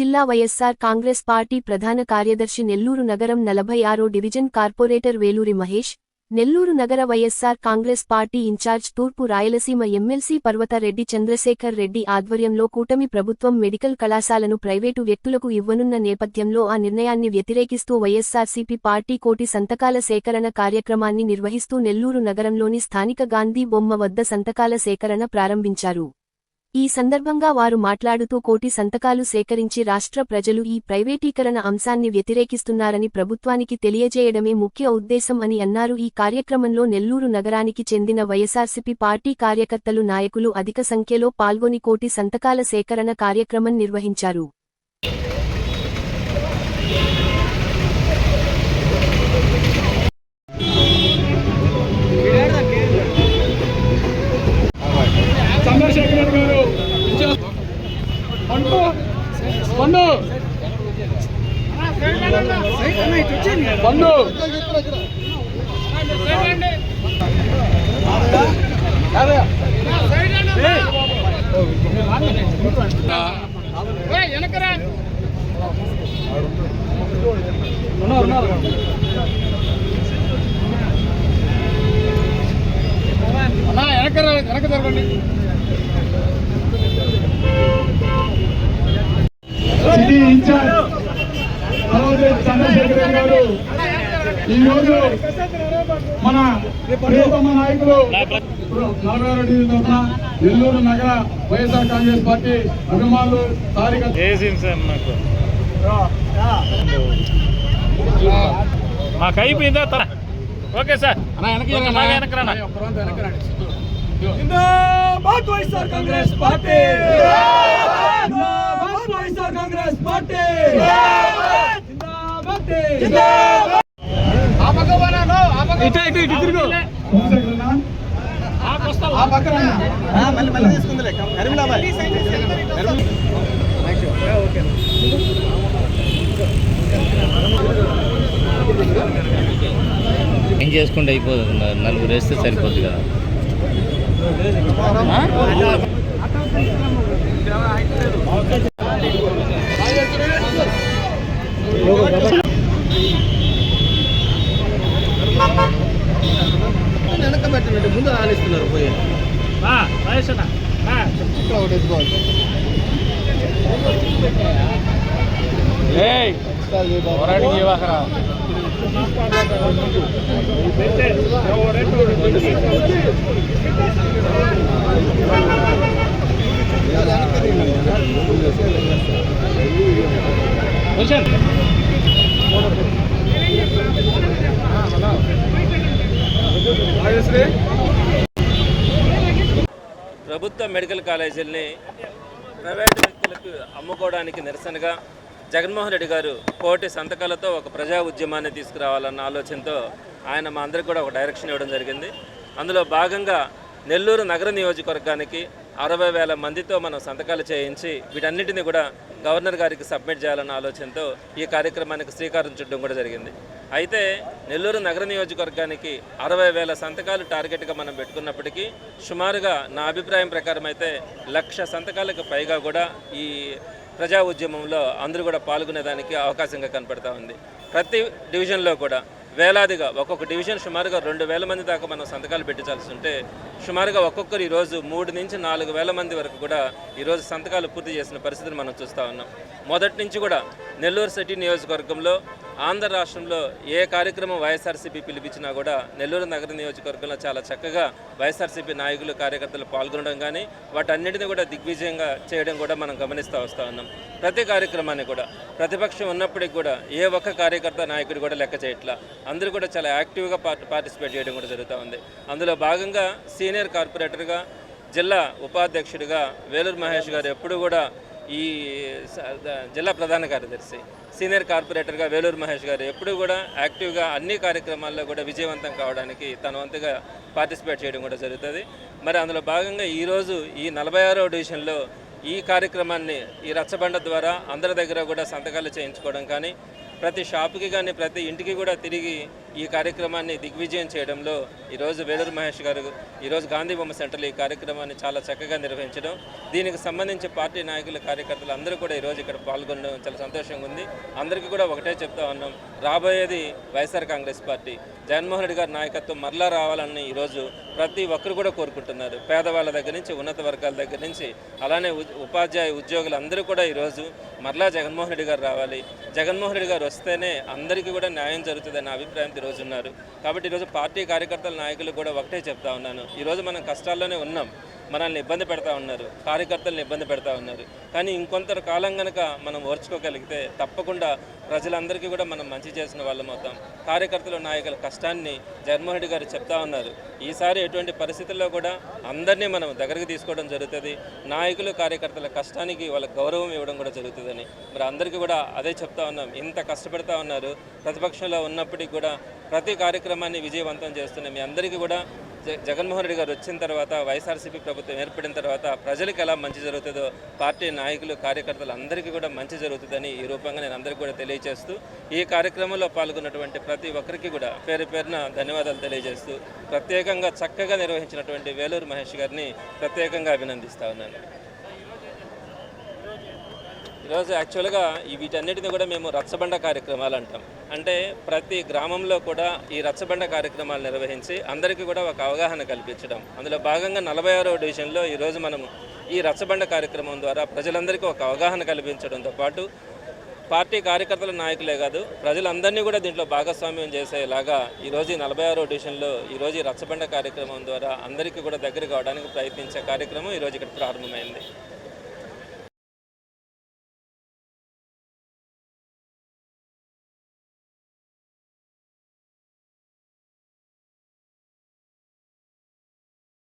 జిల్లా వైఎస్సార్ కాంగ్రెస్ పార్టీ ప్రధాన కార్యదర్శి నెల్లూరు నగరం 46వ డివిజన్ కార్పొరేటర్ వేలూరి మహేష్, నెల్లూరు నగర వైఎస్సార్ కాంగ్రెస్ పార్టీ ఇన్ఛార్జ్ తూర్పు రాయలసీమ ఎమ్మెల్సీ పర్వతరెడ్డి చంద్రశేఖర్ రెడ్డి ఆధ్వర్యంలో కూటమి ప్రభుత్వం మెడికల్ కళాశాలను ప్రైవేటు వ్యక్తులకు ఇవ్వనున్న నేపథ్యంలో ఆ నిర్ణయాన్ని వ్యతిరేకిస్తూ వైఎస్సార్సీపీ పార్టీ కోటి సంతకాల సేకరణ కార్యక్రమాన్ని నిర్వహిస్తూ నెల్లూరు నగరంలోని స్థానిక గాంధీ బొమ్మ వద్ద సంతకాల సేకరణ ప్రారంభించారు. ఈ సందర్భంగా వారు మాట్లాడుతూ కోటి సంతకాలు సేకరించి రాష్ట్ర ప్రజలు ఈ ప్రైవేటీకరణ అంశాన్ని వ్యతిరేకిస్తున్నారని ప్రభుత్వానికి తెలియజేయడమే ముఖ్య ఉద్దేశం అని అన్నారు. ఈ కార్యక్రమంలో నెల్లూరు నగరానికి చెందిన వైఎస్సార్సీపీ పార్టీ కార్యకర్తలు, నాయకులు అధిక సంఖ్యలో పాల్గొని కోటి సంతకాల సేకరణ కార్యక్రమం నిర్వహించారు. సిటీ ఇన్ఛార్జ్ చంద్రశేఖర్ గారు ఈరోజు మన ప్రియతమ నాయకులు 46వ డివిజన్ తరఫున నెల్లూరు నగర వైఎస్ఆర్ కాంగ్రెస్ పార్టీ అభిమానులు మాకు అయిపోయిందా? ఓకే సార్, జిందాబాద్ వైఎస్ఆర్ కాంగ్రెస్ పార్టీ, జిందాబాద్ వైఎస్ఆర్ కాంగ్రెస్ పార్టీ, జిందాబాద్. ఇటు తిరుగు ఆ పక్కన మళ్ళీ తీసుకుందిలే కరీంనాబాద్. ఏం చేసుకుంటే అయిపోతుంది, నలుగురు వేస్తే సరిపోద్ది కదా. వెనక పెట్టండి, ముందు ఆలిస్తున్నారు పోయి ప్రభుత్వ మెడికల్ కాలేజీల్ని ప్రైవేటు వ్యక్తులకు అమ్ముకోవడానికి నిరసనగా జగన్మోహన్ రెడ్డి గారు కోటి సంతకాలతో ఒక ప్రజా ఉద్యమాన్ని తీసుకురావాలన్న ఆలోచనతో ఆయన మా అందరికి కూడా ఒక డైరెక్షన్ ఇవ్వడం జరిగింది. అందులో భాగంగా నెల్లూరు నగర నియోజకవర్గానికి 60,000 మందితో మనం సంతకాలు చేయించి వీటన్నిటిని కూడా గవర్నర్ గారికి సబ్మిట్ చేయాలన్న ఆలోచనతో ఈ కార్యక్రమానికి శ్రీకారం చుట్టడం కూడా జరిగింది. అయితే నెల్లూరు నగర నియోజకవర్గానికి 60,000 సంతకాలు టార్గెట్గా మనం పెట్టుకున్నప్పటికీ సుమారుగా నా అభిప్రాయం ప్రకారం అయితే 1,00,000 సంతకాలకు పైగా కూడా ఈ ప్రజా ఉద్యమంలో అందరూ కూడా పాల్గొనేదానికి అవకాశంగా కనపడతా ఉంది. ప్రతి డివిజన్లో కూడా వేలాదిగా ఒక్కొక్క డివిజన్ సుమారుగా 2,000 మంది దాకా మనం సంతకాలు పెట్టించాల్సి ఉంటే సుమారుగా ఒక్కొక్కరు ఈరోజు 3 నుంచి 4,000 మంది వరకు కూడా ఈరోజు సంతకాలు పూర్తి చేసిన పరిస్థితిని మనం చూస్తూ ఉన్నాం. మొదటి నుంచి కూడా నెల్లూరు సిటీ నియోజకవర్గంలో ఆంధ్ర రాష్ట్రంలో ఏ కార్యక్రమం వైఎస్ఆర్సీపీ పిలిపించినా కూడా నెల్లూరు నగర నియోజకవర్గంలో చాలా చక్కగా వైఎస్ఆర్సీపీ నాయకులు, కార్యకర్తలు పాల్గొనడం కానీ వాటన్నిటిని కూడా దిగ్విజయంగా చేయడం కూడా మనం గమనిస్తూ వస్తూ ఉన్నాం. ప్రతి కార్యక్రమాన్ని కూడా ప్రతిపక్షం ఉన్నప్పటికీ కూడా ఏ ఒక్క కార్యకర్త, నాయకుడు కూడా లెక్క చేయట్లా. అందరూ కూడా చాలా యాక్టివ్గా పార్టిసిపేట్ చేయడం కూడా జరుగుతూ ఉంది. అందులో భాగంగా సీనియర్ కార్పొరేటర్గా, జిల్లా ఉపాధ్యక్షుడిగా వేలూరు మహేష్ గారు ఎప్పుడు కూడా ఈ జిల్లా ప్రధాన కార్యదర్శి, సీనియర్ కార్పొరేటర్గా వేలూరు మహేష్ గారు ఎప్పుడు కూడా యాక్టివ్గా అన్ని కార్యక్రమాల్లో కూడా విజయవంతం కావడానికి తన వంతుగా పార్టిసిపేట్ చేయడం కూడా జరుగుతుంది. మరి అందులో భాగంగా ఈరోజు ఈ 46వ డివిజన్లో ఈ కార్యక్రమాన్ని ఈ రచ్చబండ ద్వారా అందరి దగ్గర కూడా సంతకాలు చేయించుకోవడం కానీ, ప్రతి షాపుకి కానీ ప్రతి ఇంటికి కూడా తిరిగి ఈ కార్యక్రమాన్ని దిగ్విజయం చేయడంలో ఈరోజు వేలూరు మహేష్ గారు ఈరోజు గాంధీ బొమ్మ సెంటర్లో ఈ కార్యక్రమాన్ని చాలా చక్కగా నిర్వహించడం, దీనికి సంబంధించి పార్టీ నాయకులు కార్యకర్తలు అందరూ కూడా ఈరోజు ఇక్కడ పాల్గొనడం చాలా సంతోషంగా ఉంది. అందరికీ కూడా ఒకటే చెప్తా ఉన్నాం, రాబోయేది వైఎస్ఆర్ కాంగ్రెస్ పార్టీ, జగన్మోహన్ రెడ్డి గారి నాయకత్వం మరలా రావాలని ఈరోజు ప్రతి ఒక్కరు కూడా కోరుకుంటున్నారు. పేదవాళ్ళ దగ్గర నుంచి ఉన్నత వర్గాల దగ్గర నుంచి అలానే ఉపాధ్యాయ ఉద్యోగులు అందరూ కూడా ఈరోజు మరలా జగన్మోహన్ రెడ్డి గారు రావాలి, జగన్మోహన్ రెడ్డి గారు వస్తేనే అందరికీ కూడా న్యాయం జరుగుతుందనే అభిప్రాయంతో ఈరోజు ఉన్నారు. కాబట్టి ఈరోజు పార్టీ కార్యకర్తల నాయకులు కూడా ఒకటే చెప్తా ఉన్నాను, ఈరోజు మనం కష్టాల్లోనే ఉన్నాం, మనల్ని ఇబ్బంది పెడతా ఉన్నారు, కార్యకర్తలను ఇబ్బంది పెడతా ఉన్నారు. కానీ ఇంకొంత కాలం కనుక మనం ఓర్చుకోగలిగితే తప్పకుండా ప్రజలందరికీ కూడా మనం మంచి చేసిన వాళ్ళం అవుతాం. కార్యకర్తల నాయకుల కష్టాన్ని జగన్మోహన్ రెడ్డి గారు చెప్తా ఉన్నారు. ఈసారి ఎటువంటి పరిస్థితుల్లో కూడా అందరినీ మనం దగ్గరికి తీసుకోవడం జరుగుతుంది. నాయకులు కార్యకర్తల కష్టానికి వాళ్ళ గౌరవం ఇవ్వడం కూడా జరుగుతుందని మరి అందరికీ కూడా అదే చెప్తా ఉన్నాం. ఇంత కష్టపడతా ఉన్నారు, ప్రతిపక్షంలో ఉన్నప్పటికీ కూడా ప్రతి కార్యక్రమాన్ని విజయవంతం చేస్తున్న మీ అందరికీ కూడా జగన్మోహన్ రెడ్డి గారు వచ్చిన తర్వాత, వైఎస్ఆర్సీపీ ప్రభుత్వం ఏర్పడిన తర్వాత ప్రజలకు ఎలా మంచి జరుగుతుందో పార్టీ నాయకులు కార్యకర్తలు అందరికీ కూడా మంచి జరుగుతుందని ఈ రూపంగా నేను అందరికీ కూడా తెలియజేస్తూ, ఈ కార్యక్రమంలో పాల్గొన్నటువంటి ప్రతి ఒక్కరికి కూడా పేరు పేరున ధన్యవాదాలు తెలియజేస్తూ, ప్రత్యేకంగా చక్కగా నిర్వహించినటువంటి వేలూరు మహేష్ గారిని ప్రత్యేకంగా అభినందిస్తా ఉన్నాను. ఈరోజు యాక్చువల్గా వీటన్నిటిని కూడా మేము రచ్చబండ కార్యక్రమాలు అంటాం. అంటే ప్రతి గ్రామంలో కూడా ఈ రచ్చబండ కార్యక్రమాలు నిర్వహించి అందరికీ కూడా ఒక అవగాహన కల్పించడం. అందులో భాగంగా 46వ డివిజన్లో ఈరోజు మనము ఈ రచ్చబండ కార్యక్రమం ద్వారా ప్రజలందరికీ ఒక అవగాహన కల్పించడంతో పాటు పార్టీ కార్యకర్తల నాయకులే కాదు ప్రజలందరినీ కూడా దీంట్లో భాగస్వామ్యం చేసేలాగా ఈరోజు ఈ 46వ డివిజన్లో ఈరోజు ఈ రచ్చబండ కార్యక్రమం ద్వారా అందరికీ కూడా దగ్గర కావడానికి ప్రయత్నించే కార్యక్రమం ఈరోజు ఇక్కడ ప్రారంభమైంది.